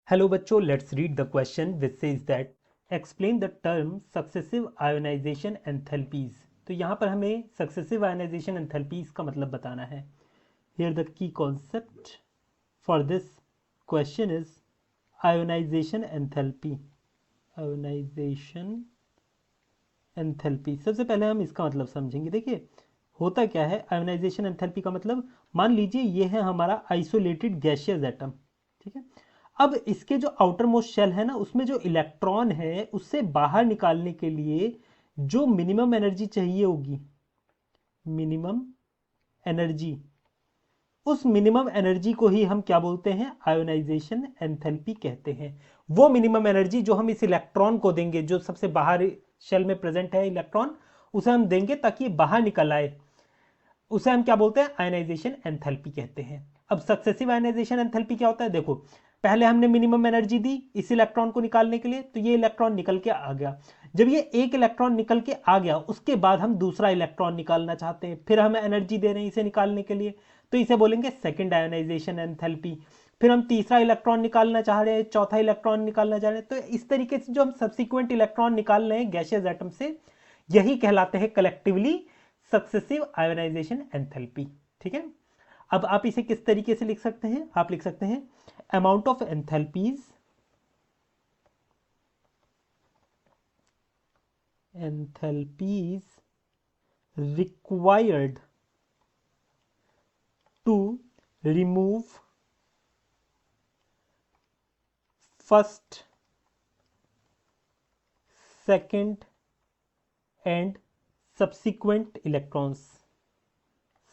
Hello बच्चों, let's read the question which says that explain the term successive ionization enthalpies. तो यहाँ पर हमें सक्सेसिव आयोनाइजेशन एंथैल्पीज का मतलब बताना है। Here the key concept for this question is ionisation enthalpy. Ionisation enthalpy, सबसे पहले हम इसका मतलब समझेंगे। देखिए होता क्या है आयोनाइजेशन एंथैल्पी का मतलब, मान लीजिए ये है हमारा आइसोलेटेड गैसियस एटम, ठीक है। अब इसके जो आउटर मोस्ट शेल है ना, उसमें जो इलेक्ट्रॉन है उससे बाहर निकालने के लिए जो मिनिमम एनर्जी चाहिए होगी, मिनिमम एनर्जी, उस मिनिमम एनर्जी को ही हम क्या बोलते हैं, आयोनाइजेशन एंथैल्पी कहते हैं। वो मिनिमम एनर्जी जो हम इस इलेक्ट्रॉन को देंगे, जो सबसे बाहर शेल में प्रेजेंट है इलेक्ट्रॉन, उसे हम देंगे ताकि ये बाहर निकल आए, उसे हम क्या बोलते हैं, आयनाइजेशन एंथैल्पी कहते हैं। अब सक्सेसिव आयनाइजेशन एंथैल्पी क्या होता है, देखो पहले हमने मिनिमम एनर्जी दी इस इलेक्ट्रॉन को निकालने के लिए, तो ये इलेक्ट्रॉन निकल के आ गया। जब ये एक इलेक्ट्रॉन निकल के आ गया, उसके बाद हम दूसरा इलेक्ट्रॉन निकालना चाहते हैं, फिर हमें एनर्जी दे रहे हैं इसे निकालने के लिए, तो इसे बोलेंगे सेकेंड आयनाइजेशन एंथैल्पी। फिर हम तीसरा इलेक्ट्रॉन निकालना चाह रहे हैं, चौथा इलेक्ट्रॉन निकालना चाह रहे हैं, तो इस तरीके से जो हम सब्सिक्वेंट इलेक्ट्रॉन निकाल रहे हैं गैसियस एटम से, यही कहलाते हैं कलेक्टिवली सक्सेसिव आयोनाइजेशन एंथैल्पी। ठीक है। अब आप इसे किस तरीके से लिख सकते हैं, आप लिख सकते हैं amount of enthalpies, enthalpies required to remove first, second and subsequent electrons,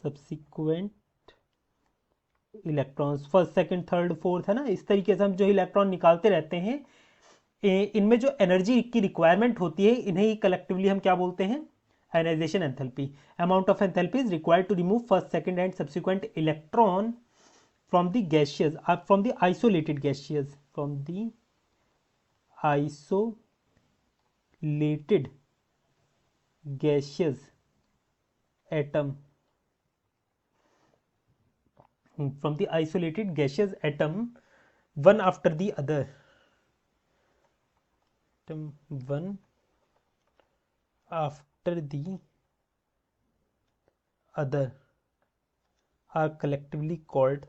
subsequent electrons, first second third fourth है ना, इस तरीके से हम जो इलेक्ट्रॉन निकालते रहते हैं, इनमें जो एनर्जी की रिक्वायरमेंट होती है, इन्हें ही कलेक्टिवली हम क्या बोलते हैं, ionization enthalpy. Amount of enthalpy is required to remove first second and subsequent electron from the gaseous, from the isolated gaseous, from the isolated gaseous atom, from the isolated gaseous atom, one after the other, one after the other are collectively called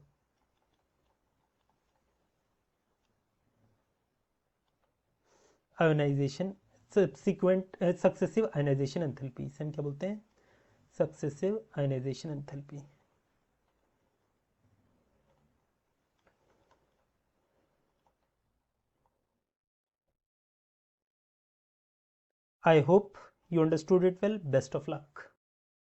ionization subsequent successive ionization enthalpy। हम क्या बोलते हैं, successive ionization enthalpy। I hope you understood it well. Best of luck.